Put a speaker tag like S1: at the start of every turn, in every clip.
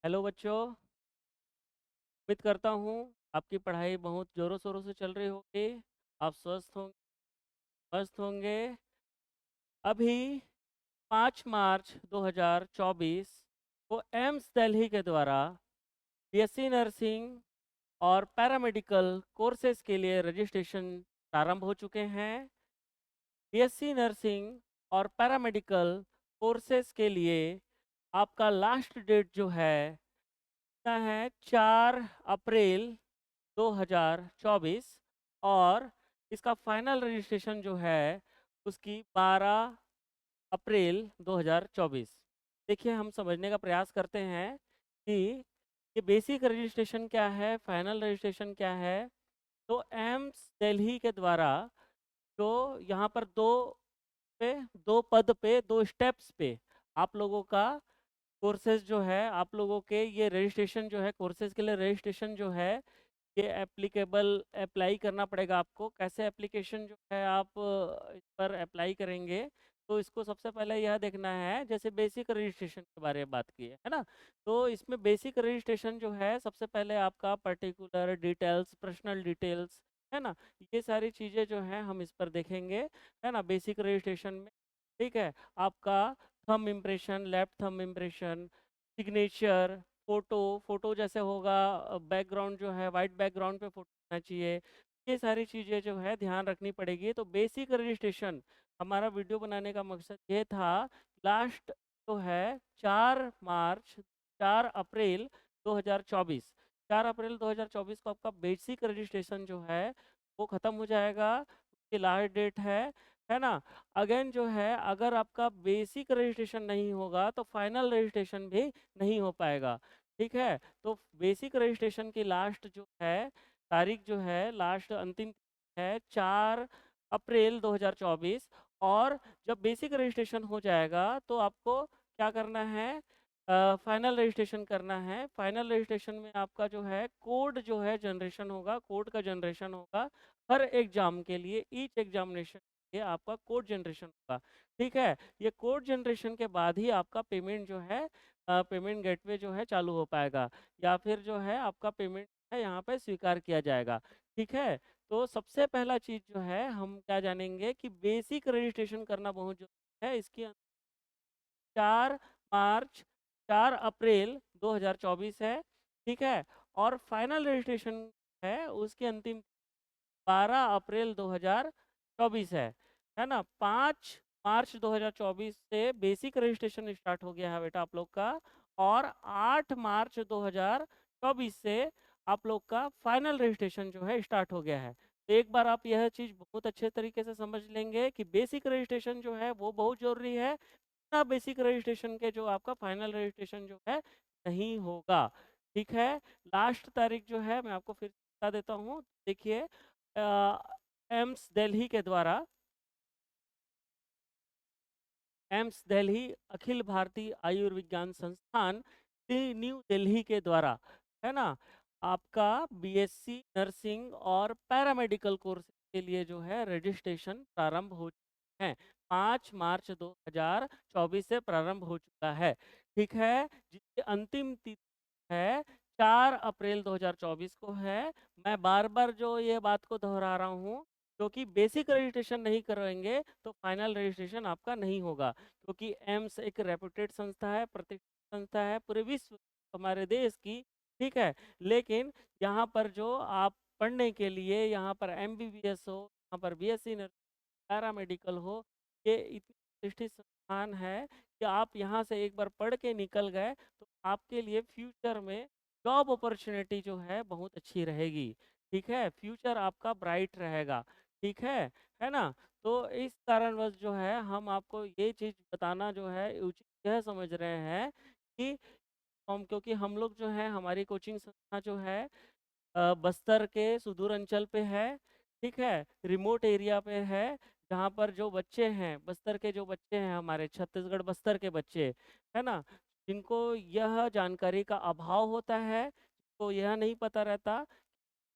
S1: Hello बच्चों, उम्मीद करता हूँ आपकी पढ़ाई बहुत ज़ोरों शोरों से चल रही होगी। आप स्वस्थ होंगे, मस्त होंगे। अभी 5 मार्च 2024 को एम्स दिल्ली के द्वारा बीएससी नर्सिंग और पैरामेडिकल कोर्सेज के लिए रजिस्ट्रेशन प्रारंभ हो चुके हैं। बीएससी नर्सिंग और पैरामेडिकल कोर्सेज के लिए आपका लास्ट डेट जो है 4 अप्रैल 2024 और इसका फाइनल रजिस्ट्रेशन जो है उसकी 12 अप्रैल 2024। देखिए, हम समझने का प्रयास करते हैं कि ये बेसिक रजिस्ट्रेशन क्या है, फाइनल रजिस्ट्रेशन क्या है। तो एम्स दिल्ली के द्वारा जो यहाँ पर पे दो पद पे, दो स्टेप्स पे आप लोगों का कोर्सेज जो है, आप लोगों के ये रजिस्ट्रेशन जो है, कोर्सेज के लिए रजिस्ट्रेशन जो है ये अप्लाई करना पड़ेगा आपको। कैसे एप्लीकेशन जो है आप इस पर अप्लाई करेंगे, तो इसको सबसे पहले यह देखना है। जैसे बेसिक रजिस्ट्रेशन के बारे में बात की है ना, तो इसमें बेसिक रजिस्ट्रेशन जो है सबसे पहले आपका पर्टिकुलर डिटेल्स, पर्सनल डिटेल्स है ना, ये सारी चीज़ें जो हैं हम इस पर देखेंगे, है ना, बेसिक रजिस्ट्रेशन में। ठीक है, आपका thumb impression, left thumb impression, signature, photo, photo जैसे होगा, बैकग्राउंड जो है वाइट बैकग्राउंड पे फोटो होना चाहिए। ये सारी चीज़ें जो है ध्यान रखनी पड़ेगी। तो बेसिक रजिस्ट्रेशन हमारा वीडियो बनाने का मकसद ये था। लास्ट जो है 4 मार्च, 4 अप्रैल 2024, 4 अप्रैल 2024 को आपका बेसिक रजिस्ट्रेशन जो है वो ख़त्म हो जाएगा। उसकी लास्ट डेट है ना। अगेन जो है, अगर आपका बेसिक रजिस्ट्रेशन नहीं होगा तो फाइनल रजिस्ट्रेशन भी नहीं हो पाएगा। ठीक है, तो बेसिक रजिस्ट्रेशन की लास्ट जो है तारीख जो है, लास्ट अंतिम है 4 अप्रैल 2024। और जब बेसिक रजिस्ट्रेशन हो जाएगा तो आपको क्या करना है, फाइनल रजिस्ट्रेशन करना है। फाइनल रजिस्ट्रेशन में आपका जो है कोड जो है जनरेशन होगा, कोड का जनरेशन होगा हर एग्जाम के लिए, ईच एग्जामिनेशन ये आपका कोड जनरेशन होगा। ठीक है, ये कोड जनरेशन के बाद ही आपका पेमेंट जो है, पेमेंट गेटवे जो है चालू हो पाएगा, या फिर जो है आपका पेमेंट है यहाँ पे स्वीकार किया जाएगा। ठीक है, तो सबसे पहला चीज़ जो है हम क्या जानेंगे कि बेसिक रजिस्ट्रेशन करना बहुत जरूरी है। इसकी 4 मार्च, 4 अप्रैल 2024 है। ठीक है, और फाइनल रजिस्ट्रेशन है उसकी अंतिम 12 अप्रैल 2024 है ना। 5 मार्च 2024 से बेसिक रजिस्ट्रेशन स्टार्ट हो गया है बेटा आप लोग का, और 8 मार्च 2024 से आप लोग का फाइनल रजिस्ट्रेशन जो है स्टार्ट हो गया है। तो एक बार आप यह चीज़ बहुत अच्छे तरीके से समझ लेंगे कि बेसिक रजिस्ट्रेशन जो है वो बहुत ज़रूरी है। बिना बेसिक रजिस्ट्रेशन के जो आपका फाइनल रजिस्ट्रेशन जो है नहीं होगा। ठीक है, लास्ट तारीख जो है मैं आपको फिर बता देता हूँ। देखिए, एम्स दिल्ली के द्वारा, एम्स दिल्ली अखिल भारतीय आयुर्विज्ञान संस्थान न्यू दिल्ली के द्वारा, है ना, आपका बीएससी नर्सिंग और पैरामेडिकल कोर्स के लिए जो है रजिस्ट्रेशन प्रारंभ हो चुके हैं। 5 मार्च 2024 से प्रारंभ हो चुका है। ठीक है, जिसकी अंतिम तिथि है 4 अप्रैल 2024 को है। मैं बार बार जो ये बात को दोहरा रहा हूँ, क्योंकि बेसिक रजिस्ट्रेशन नहीं कराएंगे तो फाइनल रजिस्ट्रेशन आपका नहीं होगा। क्योंकि एम्स एक रेपुटेड संस्था है, प्रतिष्ठित संस्था है पूरे विश्व, हमारे देश की। ठीक है, लेकिन यहाँ पर जो आप पढ़ने के लिए, यहाँ पर एमबीबीएस हो, यहाँ पर बीएससी नर्सिंग, पैरामेडिकल हो, ये इतनी प्रतिष्ठित संस्थान है कि आप यहाँ से एक बार पढ़ के निकल गए तो आपके लिए फ्यूचर में जॉब अपॉर्चुनिटी जो है बहुत अच्छी रहेगी। ठीक है, फ्यूचर आपका ब्राइट रहेगा। ठीक है ना। तो इस कारणवश जो है हम आपको ये चीज़ बताना जो है उचित यह समझ रहे हैं कि हम, क्योंकि हम लोग जो है, हमारी कोचिंग संस्था जो है बस्तर के सुदूर अंचल पे है। ठीक है, रिमोट एरिया पे है, जहाँ पर जो बच्चे हैं, बस्तर के जो बच्चे हैं, हमारे छत्तीसगढ़ बस्तर के बच्चे, है ना, जिनको यह जानकारी का अभाव होता है, तो यह नहीं पता रहता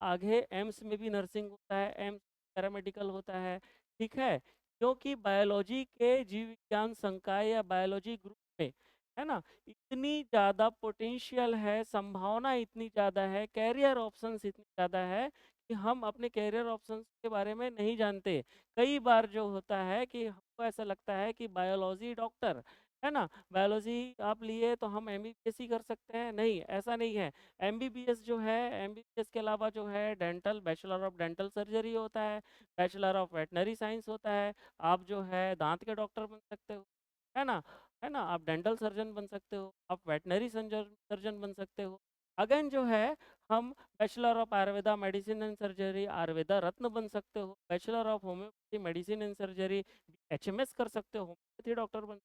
S1: आगे एम्स में भी नर्सिंग होता है, एम्स पैरामेडिकल होता है। ठीक है, क्योंकि बायोलॉजी के जीव विज्ञान संकाय या बायोलॉजी ग्रुप में है ना? इतनी ज़्यादा पोटेंशियल है, संभावना इतनी ज़्यादा है, कैरियर ऑप्शंस इतनी ज़्यादा है कि हम अपने कैरियर ऑप्शंस के बारे में नहीं जानते। कई बार जो होता है कि हमको ऐसा लगता है कि बायोलॉजी डॉक्टर, है ना? बायोलॉजी आप लिए तो हम एमबीबीएस ही कर सकते हैं, नहीं, ऐसा नहीं है। एमबीबीएस जो है, एमबीबीएस के अलावा जो है dental, bachelor of dental surgery होता है, बैचलर ऑफ वेटनरी साइंस होता है, आप जो है दाँत के डॉक्टर बन सकते हो, है ना? है ना? आप डेंटल सर्जन बन सकते हो, आप वेटनरी सर्जन सर्जन बन सकते हो। अगेन जो है हम bachelor of Ayurveda medicine and surgery Ayurveda रत्न बन सकते हो, bachelor of homeopathy medicine and surgery HMS कर सकते हो, होम्योपैथी डॉक्टर बन,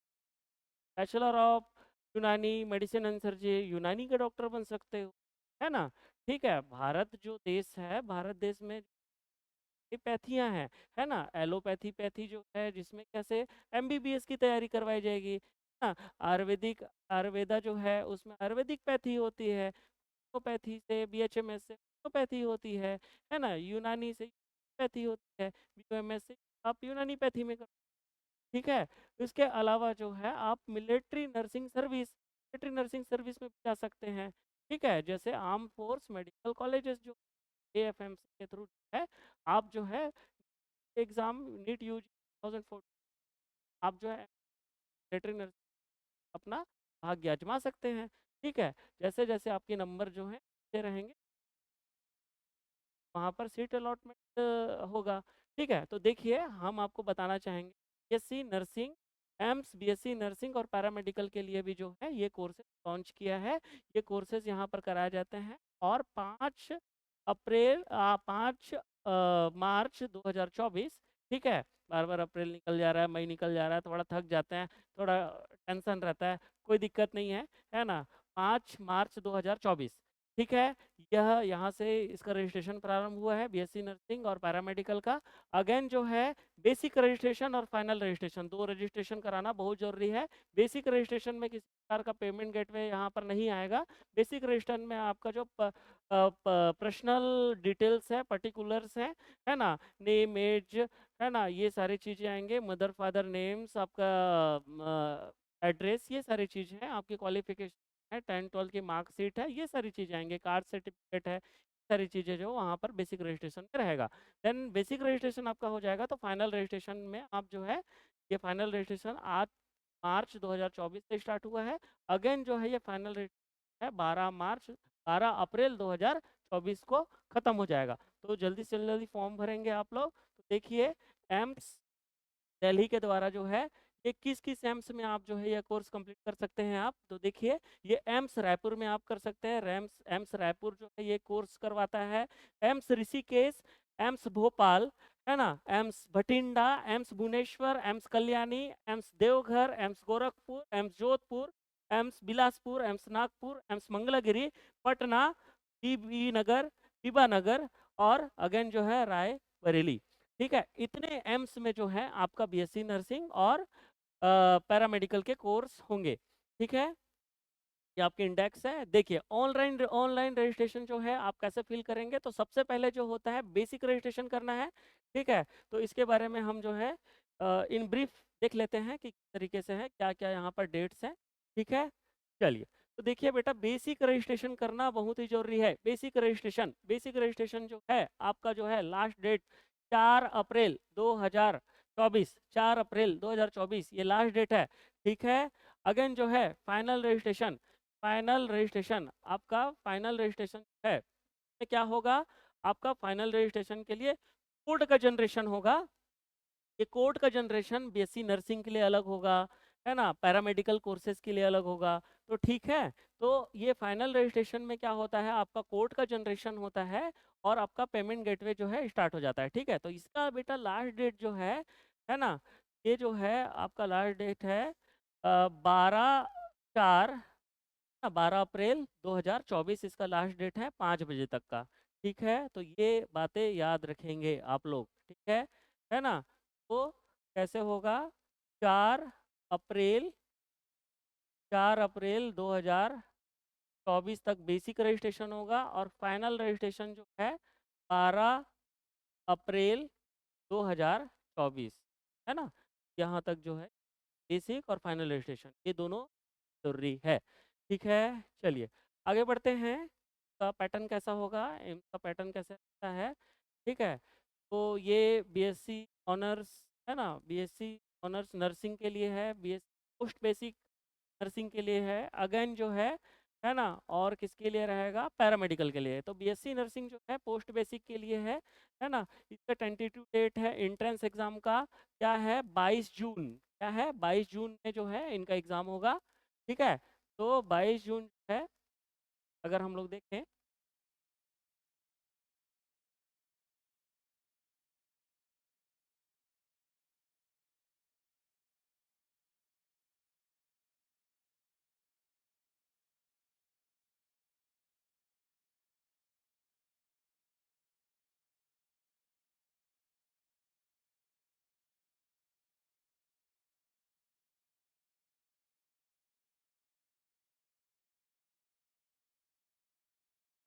S1: bachelor of Unani medicine and surgery Unani के डॉक्टर बन सकते हो, है ना? ठीक है, भारत जो देश है, भारत देश में पैथियाँ हैं, है ना? एलोपैथी पैथी जो है जिसमें कैसे एमबीबीएस की तैयारी करवाई जाएगी, है ना? आयुर्वेदिक आयुर्वेदा जो है उसमें आयुर्वेदिक पैथी होती है, होम्योपैथी से बीएचएमएस से होम्योपैथी होती है ना? यूनानी से पैथी होती है, बीओएमएस से आप यूनानी पैथी में कर, ठीक है? इसके अलावा जो है आप मिलिट्री नर्सिंग सर्विस में भी जा सकते हैं, ठीक है? जैसे आर्म फोर्स मेडिकल कॉलेजेस जो एएफएमसी के थ्रू है, आप जो है एग्ज़ाम नीट यूजी 2004 आप जो है मिलिट्री नर्सिंग अपना भाग्य आजमा सकते हैं, ठीक है? जैसे जैसे आपके नंबर जो हैं अच्छे रहेंगे वहाँ पर सीट अलॉटमेंट होगा, ठीक है? तो देखिए हम आपको बताना चाहेंगे BSc nursing, AIIMS BSc nursing और पैरामेडिकल के लिए भी जो है ये कोर्सेज लॉन्च किया है। ये कोर्सेज यहाँ पर कराए जाते हैं और 5 मार्च 2024, ठीक है? बार-बार अप्रैल निकल जा रहा है, मई निकल जा रहा है, थोड़ा थक जाते हैं, थोड़ा टेंशन रहता है, कोई दिक्कत नहीं है ना? 5 मार्च 2024, ठीक है? यह यहाँ से इसका रजिस्ट्रेशन प्रारंभ हुआ है बीएससी नर्सिंग और पैरामेडिकल का। अगेन जो है बेसिक रजिस्ट्रेशन और फाइनल रजिस्ट्रेशन, 2 रजिस्ट्रेशन कराना बहुत ज़रूरी है। बेसिक रजिस्ट्रेशन में किसी प्रकार का पेमेंट गेटवे यहाँ पर नहीं आएगा। बेसिक रजिस्ट्रेशन में आपका जो पर्सनल डिटेल्स है, पर्टिकुलर्स हैं, है ना? नेम, एज, है ना? ये सारी चीज़ें आएँगे, मदर फादर नेम्स, आपका एड्रेस, ये सारी चीज़ें हैं, आपकी क्वालिफिकेशन है, 10-12 की मार्कशीट है, ये सारी चीज़ें आएँगी, कास्ट सर्टिफिकेट है, सारी चीज़ें जो वहाँ पर बेसिक रजिस्ट्रेशन में रहेगा। देन बेसिक रजिस्ट्रेशन आपका हो जाएगा तो फाइनल रजिस्ट्रेशन में आप जो है, ये फाइनल रजिस्ट्रेशन आज मार्च 2024 से स्टार्ट हुआ है। अगेन जो है ये फाइनल रजिस्ट्रेशन है 12 अप्रैल 2024 को ख़त्म हो जाएगा। तो जल्दी से जल्दी फॉर्म भरेंगे आप लोग। तो देखिए एम्स दिल्ली के द्वारा जो है ये किस किस एम्स में आप जो है ये कोर्स कंप्लीट कर सकते हैं आप, तो देखिए ये एम्स रायपुर में आप कर सकते हैं, एम्स एम्स रायपुर जो है ये कोर्स करवाता है, एम्स ऋषिकेश, एम्स भोपाल, है ना? एम्स भटिंडा, एम्स भुवनेश्वर, एम्स कल्याणी, एम्स देवघर, एम्स गोरखपुर, एम्स जोधपुर, एम्स बिलासपुर, एम्स नागपुर, एम्स मंगलागिरी, पटना, बीबी नगर, बीबा नगर और अगेन जो है रायबरेली, ठीक है? इतने एम्स में जो है आपका बीएससी नर्सिंग और पैरामेडिकल के कोर्स होंगे, ठीक है? ये आपके इंडेक्स है। देखिए ऑनलाइन ऑनलाइन रजिस्ट्रेशन जो है आप कैसे फिल करेंगे, तो सबसे पहले जो होता है बेसिक रजिस्ट्रेशन करना है, ठीक है? तो इसके बारे में हम जो है इन ब्रीफ देख लेते हैं कि किस तरीके से है, क्या-क्या यहाँ पर डेट्स हैं, ठीक है? चलिए, तो देखिए बेटा बेसिक रजिस्ट्रेशन करना बहुत ही ज़रूरी है। बेसिक रजिस्ट्रेशन जो है आपका जो है लास्ट डेट 4 अप्रैल 2024, 4 अप्रैल 2024 ये लास्ट डेट है, ठीक है? अगेन जो है फाइनल रजिस्ट्रेशन आपका फाइनल रजिस्ट्रेशन है, में क्या होगा आपका फाइनल रजिस्ट्रेशन के लिए कोड का जनरेशन होगा। ये कोड का जनरेशन बीएससी नर्सिंग के लिए अलग होगा, है ना? पैरामेडिकल कोर्सेज के लिए अलग होगा, तो ठीक है? तो ये फाइनल रजिस्ट्रेशन में क्या होता है आपका कोड का जनरेशन होता है और आपका पेमेंट गेटवे जो है स्टार्ट हो जाता है, ठीक है? तो इसका बेटा लास्ट डेट जो है ना? ये जो है आपका लास्ट डेट है 12 अप्रैल 2024 इसका लास्ट डेट है 5 बजे तक का, ठीक है? तो ये बातें याद रखेंगे आप लोग, ठीक है ना? तो कैसे होगा 4 अप्रैल 4 अप्रैल 2024 तक बेसिक रजिस्ट्रेशन होगा और फाइनल रजिस्ट्रेशन जो है 12 अप्रैल 2024, है ना? यहाँ तक जो है बेसिक और फाइनल रजिस्ट्रेशन ये दोनों जरूरी है। ठीक है, चलिए आगे बढ़ते हैं। का पैटर्न कैसा होगा, एम्स का पैटर्न कैसा रहता है। ठीक है, तो ये बीएससी ऑनर्स है ना, बीएससी ऑनर्स नर्सिंग के लिए है, बीएससी पोस्ट बेसिक नर्सिंग के लिए है, अगेन जो है ना, और किसके लिए रहेगा, पैरामेडिकल के लिए। तो बीएससी नर्सिंग जो है पोस्ट बेसिक के लिए है ना। इसका टेंटेटिव डेट है एंट्रेंस एग्जाम का क्या है, 22 जून। क्या है, 22 जून में जो है इनका एग्जाम होगा। ठीक है, तो 22 जून है, अगर हम लोग देखें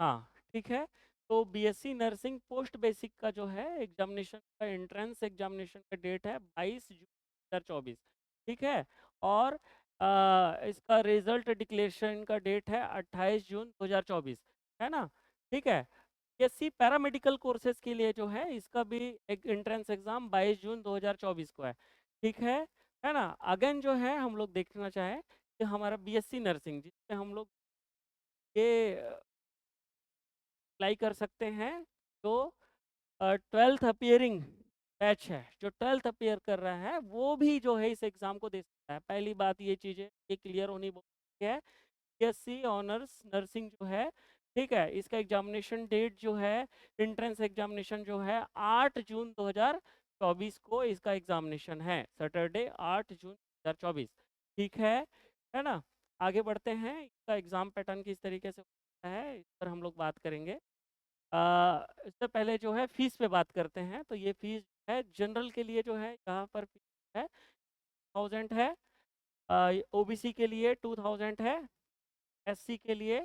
S1: हाँ ठीक है। तो बीएससी नर्सिंग पोस्ट बेसिक का जो है एग्जामिनेशन का एंट्रेंस एग्जामिनेशन का डेट है 22 जून 2024। ठीक है, और इसका रिजल्ट डिक्लेरेशन का डेट है 28 जून 2024, है ना। ठीक है, बीएससी पैरामेडिकल कोर्सेज के लिए जो है इसका भी एक एंट्रेंस एग्जाम 22 जून 2024 को है। ठीक है ना। अगेन जो है हम लोग देखना चाहें कि हमारा बीएससी नर्सिंग जिसपे हम लोग ये अप्लाई कर सकते हैं, तो 12th अपियरिंग बैच है, जो 12th अपियर कर रहा है वो भी जो है इस एग्ज़ाम को दे सकता है। पहली बात ये चीज़ें ये क्लियर होनी बहुत है। बीएससी ऑनर्स नर्सिंग जो है, ठीक है, इसका एग्जामिनेशन डेट जो है एंट्रेंस एग्जामिनेशन जो है 8 जून 2024 को इसका एग्जामिनेशन है, सैटरडे 8 जून 2024। ठीक है ना। आगे बढ़ते हैं, इसका एग्ज़ाम पैटर्न किस तरीके से होता है इस पर हम लोग बात करेंगे। इससे पहले जो है फीस पे बात करते हैं। तो ये फीस है जनरल के लिए जो है यहाँ पर फीस है 1000 है, ओबीसी के लिए 2000 है, एससी के लिए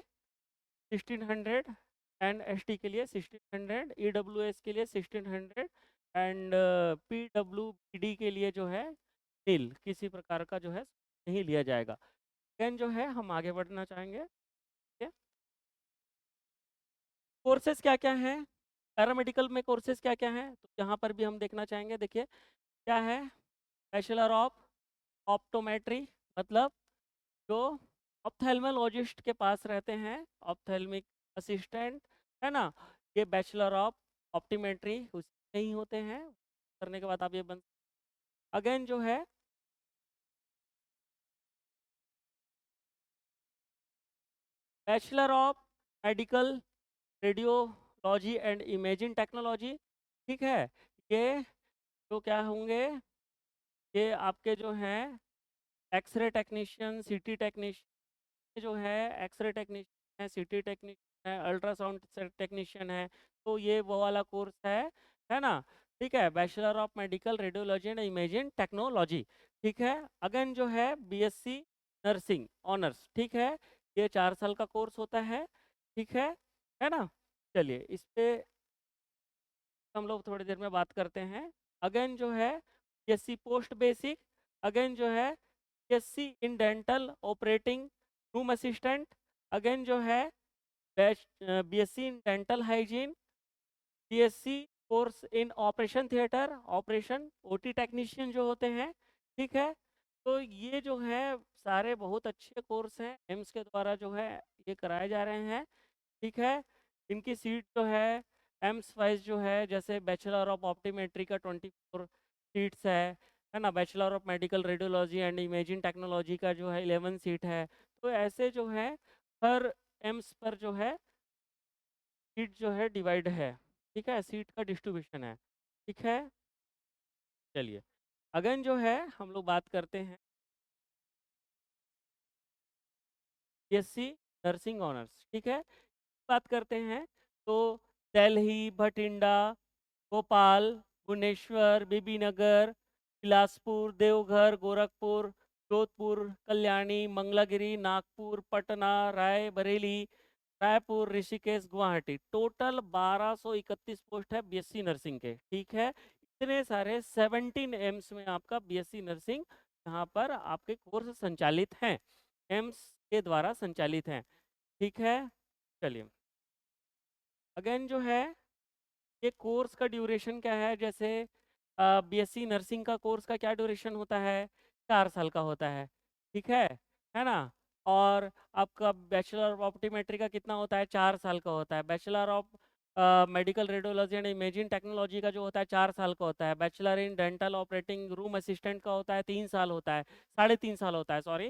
S1: 1600 एंड एसटी के लिए 1600, ईडब्ल्यूएस के लिए 1600 एंड पीडब्ल्यूडी के लिए जो है नील, किसी प्रकार का जो है नहीं लिया जाएगा। देन जो है हम आगे बढ़ना चाहेंगे। कोर्सेज क्या क्या हैं, पैरामेडिकल में कोर्सेज क्या क्या हैं, तो यहाँ पर भी हम देखना चाहेंगे। देखिए क्या है, बैचलर ऑफ ऑप्टोमेट्री, मतलब जो ऑप्थेल्मोलॉजिस्ट के पास रहते हैं, ऑप्थेल्मिक असिस्टेंट, है ना, ये बैचलर ऑफ ऑप्टोमेट्री उसमें ही होते हैं। करने के बाद आप ये बन, अगेन जो है bachelor of medical radiology and imaging technology. ठीक है, ये तो क्या होंगे, ये आपके जो हैं एक्सरे टेक्नीशियन, सीटी टेक्नीशियन जो है, एक्सरे टेक्नीशियन है, सीटी टेक्नीशियन है, अल्ट्रासाउंड टेक्नीशियन है, तो ये वो वाला कोर्स है ना। ठीक है, bachelor of medical radiology and imaging technology. ठीक है, अगेन जो है बीएससी नर्सिंग ऑनर्स, ठीक है, ये 4 साल का कोर्स होता है। ठीक है ना। चलिए इस पे हम लोग थोड़ी देर में बात करते हैं। अगेन जो है बीएससी पोस्ट बेसिक, अगेन जो है BSc in dental operating room assistant, again जो है BSc in dental hygiene, BSc course in operation theatre, operation OT technician जो होते हैं। ठीक है, तो ये जो है सारे बहुत अच्छे कोर्स हैं, एम्स के द्वारा जो है ये कराए जा रहे हैं। ठीक है, इनकी सीट जो है एम्स वाइज जो है, जैसे बैचलर ऑफ ऑप्टोमेट्री का 24 सीट्स है ना, bachelor of medical radiology and imaging technology का जो है 11 सीट है। तो ऐसे जो है हर एम्स पर जो है सीट जो है डिवाइड है। ठीक है, सीट का डिस्ट्रीब्यूशन है। ठीक है, चलिए अगेन जो है हम लोग बात करते हैं बीएससी नर्सिंग ऑनर्स। ठीक है, बात करते हैं तो दिल्ली, भटिंडा, भोपाल, भुवनेश्वर, बीबीनगर, बिलासपुर, देवघर, गोरखपुर, जोधपुर, कल्याणी, मंगलागिरी, नागपुर, पटना, रायबरेली, रायपुर, ऋषिकेश, गुवाहाटी, टोटल 1231 पोस्ट है बीएससी नर्सिंग के। ठीक है, इतने सारे 17 एम्स में आपका बीएससी नर्सिंग यहाँ पर आपके कोर्स संचालित हैं। एम्स के द्वारा संचालित हैं। ठीक है, चलिए अगेन जो है ये कोर्स का ड्यूरेशन क्या है, जैसे बीएससी नर्सिंग का कोर्स का क्या ड्यूरेशन होता है, 4 साल का होता है ना। और आपका बैचलर ऑफ ऑप्टोमेट्री का कितना होता है, 4 साल का होता है। Bachelor of medical radiology and imaging technology का जो होता है 4 साल का होता है। Bachelor in dental operating room assistant का होता है 3 साल होता है, 3.5 साल होता है, सॉरी,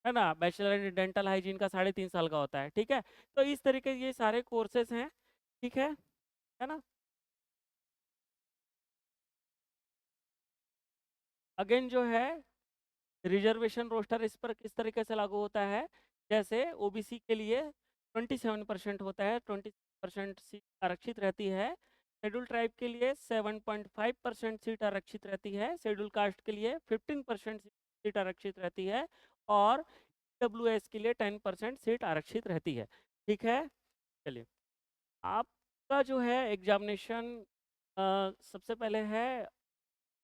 S1: है ना। बैचलर इन डेंटल हाइजीन का 3.5 साल का होता है। ठीक है, तो इस तरीके ये सारे कोर्सेज हैं। ठीक है ना। अगेन जो है रिजर्वेशन रोस्टर इस पर किस तरीके से लागू होता है, जैसे ओबीसी के लिए 27% होता है, 20% सीट आरक्षित रहती है। शेड्यूल ट्राइब के लिए 7.5% सीट आरक्षित रहती है। शेड्यूल कास्ट के लिए 15% सीट आरक्षित रहती है। और डब्ल्यूएस के लिए 10% सीट आरक्षित रहती है। ठीक है, चलिए आपका जो है एग्जामिनेशन सबसे पहले है,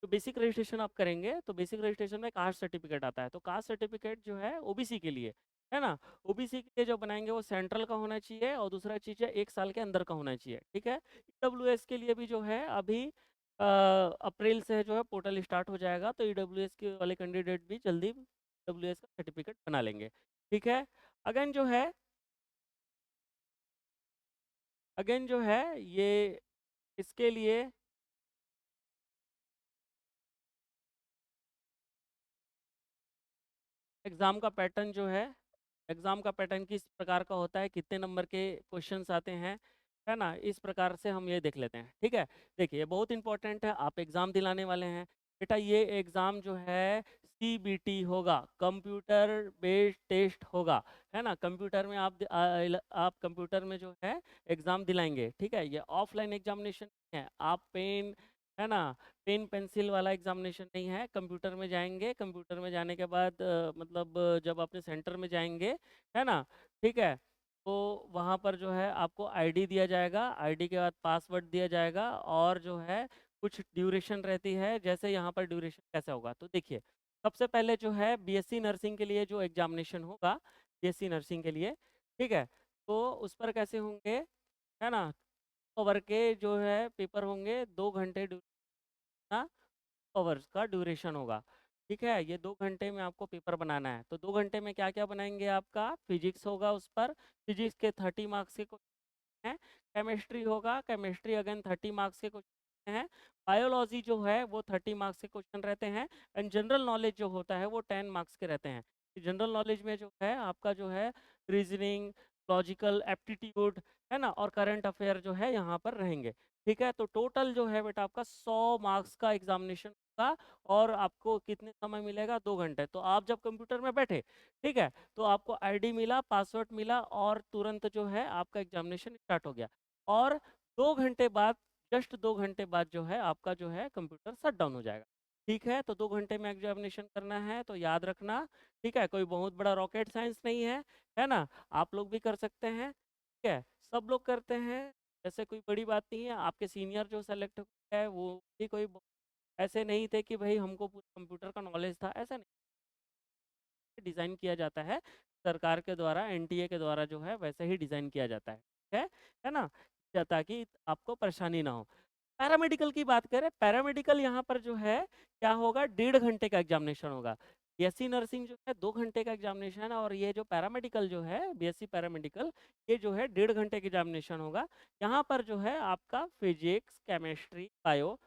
S1: तो बेसिक रजिस्ट्रेशन आप करेंगे तो बेसिक रजिस्ट्रेशन में कास्ट सर्टिफिकेट आता है। तो कास्ट सर्टिफिकेट जो है ओबीसी के लिए, है ना, ओबीसी के लिए जो बनाएंगे वो सेंट्रल का होना चाहिए, और दूसरा चीज़ है 1 साल के अंदर का होना चाहिए। ठीक है, ईडब्ल्यूएस के लिए भी जो है अभी अप्रैल से जो है पोर्टल स्टार्ट हो जाएगा, तो ईडब्ल्यूएस के वाले कैंडिडेट भी जल्दी ईडब्ल्यूएस का सर्टिफिकेट बना लेंगे। ठीक है, अगेन जो है अगेन जो है ये इसके लिए एग्ज़ाम का पैटर्न जो है, एग्ज़ाम का पैटर्न किस प्रकार का होता है, कितने नंबर के क्वेश्चंस आते हैं, है ना, इस प्रकार से हम ये देख लेते हैं। ठीक है, देखिए बहुत इंपॉर्टेंट है, आप एग्ज़ाम दिलाने वाले हैं बेटा। ये एग्ज़ाम जो है सीबीटी होगा, कंप्यूटर बेस्ड टेस्ट होगा, है ना। कंप्यूटर में आप कंप्यूटर में जो है एग्ज़ाम दिलाएंगे। ठीक है, ये ऑफलाइन एग्जामिनेशन है, आप पेन, है ना, पेन पेंसिल वाला एग्जामिनेशन नहीं है। कंप्यूटर में जाएंगे, कंप्यूटर में जाने के बाद मतलब जब अपने सेंटर में जाएंगे, है ना, ठीक है, तो वहाँ पर जो है आपको आईडी दिया जाएगा, आईडी के बाद पासवर्ड दिया जाएगा, और जो है कुछ ड्यूरेशन रहती है। जैसे यहाँ पर ड्यूरेशन कैसा होगा, तो देखिए सबसे पहले जो है बीएससी नर्सिंग के लिए जो एग्जामिनेशन होगा, बीएससी नर्सिंग के लिए, ठीक है, तो उस पर कैसे होंगे, है ना, ओवर के जो है पेपर होंगे, 2 घंटे ना आवर्स का ड्यूरेशन होगा। ठीक है, ये 2 घंटे में आपको पेपर बनाना है। तो 2 घंटे में क्या क्या बनाएंगे, आपका फिजिक्स होगा, उस पर फिजिक्स के 30 मार्क्स के क्वेश्चन हैं। केमिस्ट्री होगा, केमिस्ट्री अगेन 30 मार्क्स के क्वेश्चन हैं। बायोलॉजी जो है वो 30 मार्क्स के क्वेश्चन रहते हैं। एंड जनरल नॉलेज जो होता है वो 10 मार्क्स के रहते हैं। जनरल नॉलेज में जो है आपका जो है रीजनिंग, लॉजिकल एप्टीट्यूड, है ना, और करंट अफेयर जो है यहाँ पर रहेंगे। ठीक है, तो टोटल जो है बेटा आपका 100 मार्क्स का एग्जामिनेशन होगा। और आपको कितने समय मिलेगा, 2 घंटे। तो आप जब कंप्यूटर में बैठे, ठीक है, तो आपको आईडी मिला, पासवर्ड मिला, और तुरंत जो है आपका एग्जामिनेशन स्टार्ट हो गया। और 2 घंटे बाद, जस्ट 2 घंटे बाद जो है आपका जो है कंप्यूटर शट डाउन हो जाएगा। ठीक है, तो 2 घंटे में एग्जामिनेशन करना है, तो याद रखना। ठीक है, कोई बहुत बड़ा रॉकेट साइंस नहीं है ना, आप लोग भी कर सकते हैं। ठीक है, सब लोग करते हैं, ऐसे कोई बड़ी बात नहीं है। आपके सीनियर जो सेलेक्ट है वो भी कोई ऐसे नहीं थे कि भाई हमको पूरा कंप्यूटर का नॉलेज था, ऐसा नहीं। डिज़ाइन किया जाता है सरकार के द्वारा, एनटीए के द्वारा जो है वैसे ही डिज़ाइन किया जाता है ना, ताकि आपको परेशानी ना हो। पैरामेडिकल की बात करें, पैरामेडिकल यहाँ पर जो है क्या होगा, 1.5 घंटे का एग्जामिनेशन होगा। बीएससी नर्सिंग जो है 2 घंटे का एग्जामिनेशन है, और ये जो पैरामेडिकल जो है बीएससी पैरामेडिकल, ये जो है 1.5 घंटे की एग्जामिनेशन होगा। यहाँ पर जो है आपका फिजिक्स, केमिस्ट्री, बायो,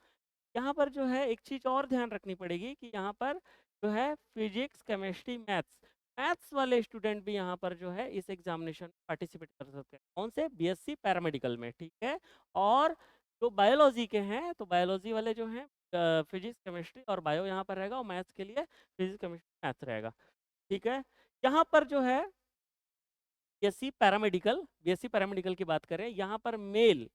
S1: यहाँ पर जो है एक चीज़ और ध्यान रखनी पड़ेगी कि यहाँ पर जो है फिजिक्स, केमिस्ट्री, मैथ्स, मैथ्स वाले स्टूडेंट भी यहाँ पर जो है इस एग्जामिनेशन में पार्टिसिपेट कर सकते हैं। कौन से, बीएससी पैरामेडिकल में। ठीक है, और जो बायोलॉजी के हैं, तो बायोलॉजी वाले जो हैं फिजिक्स, केमिस्ट्री और बायो यहाँ पर रहेगा, और मैथ्स के लिए फिजिक्स, केमिस्ट्री, मैथ्स रहेगा। ठीक है, यहाँ पर जो है बीएससी पैरामेडिकल की बात करें, यहाँ पर मेल,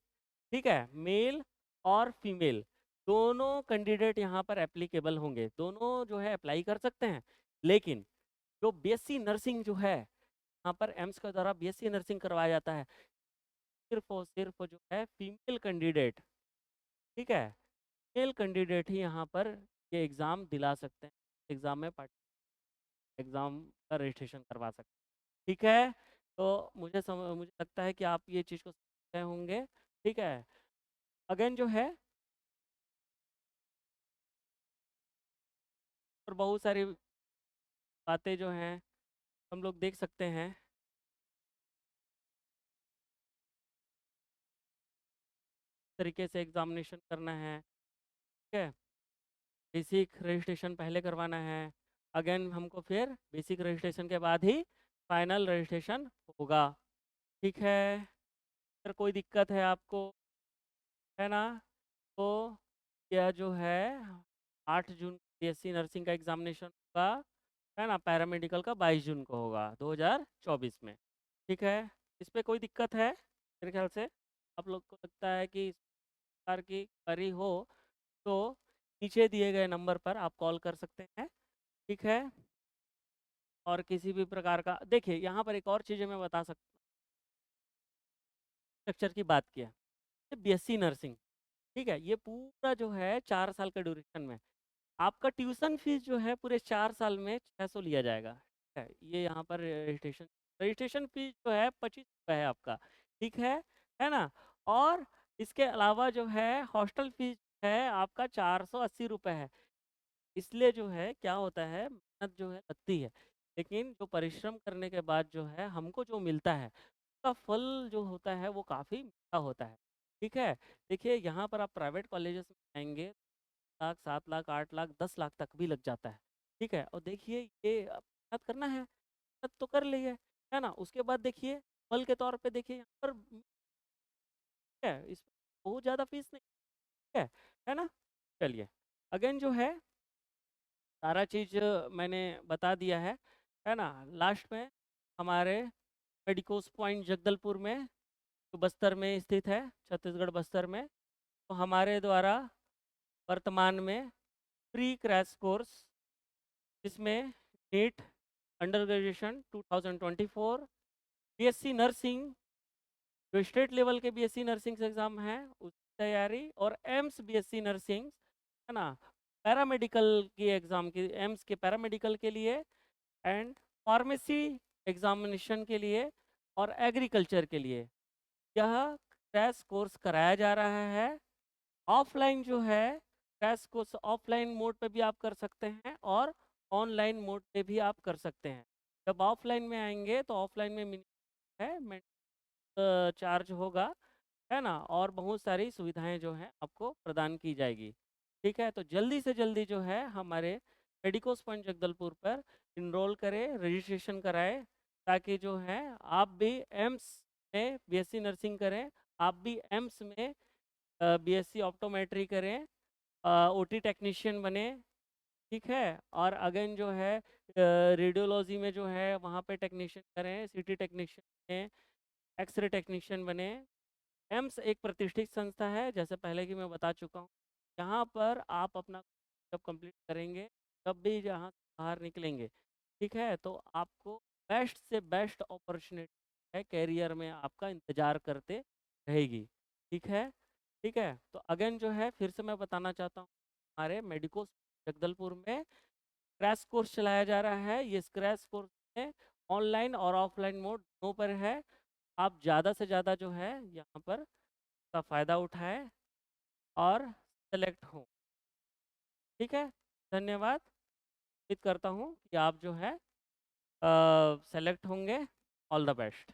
S1: ठीक है, मेल और फीमेल दोनों कैंडिडेट यहाँ पर एप्लीकेबल होंगे, दोनों जो है अप्लाई कर सकते हैं। लेकिन जो बीएससी नर्सिंग जो है, यहाँ पर एम्स के द्वारा बीएससी नर्सिंग करवाया जाता है, सिर्फ और सिर्फ जो है फीमेल कैंडिडेट, ठीक है, मेल कैंडिडेट ही यहाँ पर ये एग्ज़ाम दिला सकते हैं, एग्ज़ाम में एग्ज़ाम का रजिस्ट्रेशन करवा सकते हैं। ठीक है, तो मुझे लगता है कि आप ये चीज़ को समझ गए होंगे। ठीक है, अगेन जो है और बहुत सारी बातें जो हैं हम लोग देख सकते हैं। तरीके से एग्जामिनेशन करना है। ठीक है, बेसिक रजिस्ट्रेशन पहले करवाना है। अगेन हमको फिर बेसिक रजिस्ट्रेशन के बाद ही फाइनल रजिस्ट्रेशन होगा। ठीक है, अगर कोई दिक्कत है आपको, है ना, तो यह जो है 8 जून बीएससी नर्सिंग का एग्जामिनेशन होगा, है ना, पैरामेडिकल का 22 जून को होगा 2024 में। ठीक है, इस पे कोई दिक्कत है मेरे ख्याल से? आप लोग को लगता है कि इस प्रकार की क्वेरी हो तो नीचे दिए गए नंबर पर आप कॉल कर सकते हैं। ठीक है, और किसी भी प्रकार का देखिए यहाँ पर एक और चीज़ मैं बता सकता हूँ। स्ट्रक्चर की बात किया, बीएससी नर्सिंग, ठीक है, ये पूरा जो है 4 साल का ड्यूरेशन में आपका ट्यूशन फीस जो है पूरे 4 साल में 600 लिया जाएगा। ठीक है, ये यहाँ पर रजिस्ट्रेशन रजिस्ट्रेशन फीस जो है 25 रुपये है आपका। ठीक है ना, और इसके अलावा जो है हॉस्टल फीस है आपका 480 रुपये है। इसलिए जो है क्या होता है, मेहनत जो है लगती है, लेकिन जो परिश्रम करने के बाद जो है हमको जो मिलता है उसका फल जो होता है वो काफ़ी मीठा होता है। ठीक है, देखिए यहाँ पर आप प्राइवेट कॉलेजेस में आएंगे, लाख 7 लाख 8 लाख 10 लाख तक भी लग जाता है। ठीक है, और देखिए ये अब मेहनत करना है, मेहनत तो कर ली है ना, उसके बाद देखिए फल के तौर पे देखिए यहाँ पर है इसमें बहुत ज़्यादा फीस नहीं है ना। चलिए, अगेन जो है सारा चीज़ मैंने बता दिया है ना। लास्ट में हमारे मेडिकोस पॉइंट जगदलपुर में, जो बस्तर में स्थित है, छत्तीसगढ़ बस्तर में, तो हमारे द्वारा वर्तमान में प्री क्रैश कोर्स जिसमें NEET under graduation 2024, BSc nursing जो स्टेट लेवल के बीएससी नर्सिंग एग्ज़ाम हैं उसकी तैयारी, और एम्स बीएससी नर्सिंग, है ना, पैरामेडिकल की एग्ज़ाम की, एम्स के पैरामेडिकल के लिए, एंड फार्मेसी एग्जामिनेशन के लिए, और एग्रीकल्चर के लिए यह क्रैश कोर्स कराया जा रहा है। ऑफलाइन जो है क्रैश कोर्स ऑफलाइन मोड पे भी आप कर सकते हैं और ऑनलाइन मोड पे भी आप कर सकते हैं। जब ऑफलाइन में आएंगे तो ऑफलाइन में मिनिमम है चार्ज होगा, है ना, और बहुत सारी सुविधाएं जो हैं आपको प्रदान की जाएगी। ठीक है, तो जल्दी से जल्दी जो है हमारे मेडिकोस पॉइंट जगदलपुर पर इनरोल करें, रजिस्ट्रेशन कराएं, ताकि जो है आप भी एम्स में बीएससी नर्सिंग करें, आप भी एम्स में बीएससी ऑप्टोमेट्री करें, ओटी टेक्नीशियन बने। ठीक है, और अगेन जो है रेडियोलॉजी में जो है वहाँ पे टेक्नीशियन करें, सीटी टेक्नीशियन बने, एक्सरे टेक्नीशियन बने। एम्स एक प्रतिष्ठित संस्था है, जैसे पहले की मैं बता चुका हूँ। यहाँ पर आप अपना जब कंप्लीट करेंगे तब भी जहाँ से बाहर निकलेंगे, ठीक है, तो आपको बेस्ट से बेस्ट अपॉर्चुनिटी है कैरियर में आपका इंतज़ार करते रहेगी। ठीक है, ठीक है, तो अगेन जो है फिर से मैं बताना चाहता हूँ, हमारे मेडिकोस जगदलपुर में क्रैश कोर्स चलाया जा रहा है। ये क्रैश कोर्स में ऑनलाइन और ऑफलाइन मोड दोनों पर है। आप ज़्यादा से ज़्यादा जो है यहाँ पर का फ़ायदा उठाएं और सेलेक्ट हों। ठीक है, धन्यवाद। उम्मीद करता हूँ कि आप जो है सेलेक्ट होंगे। All the best.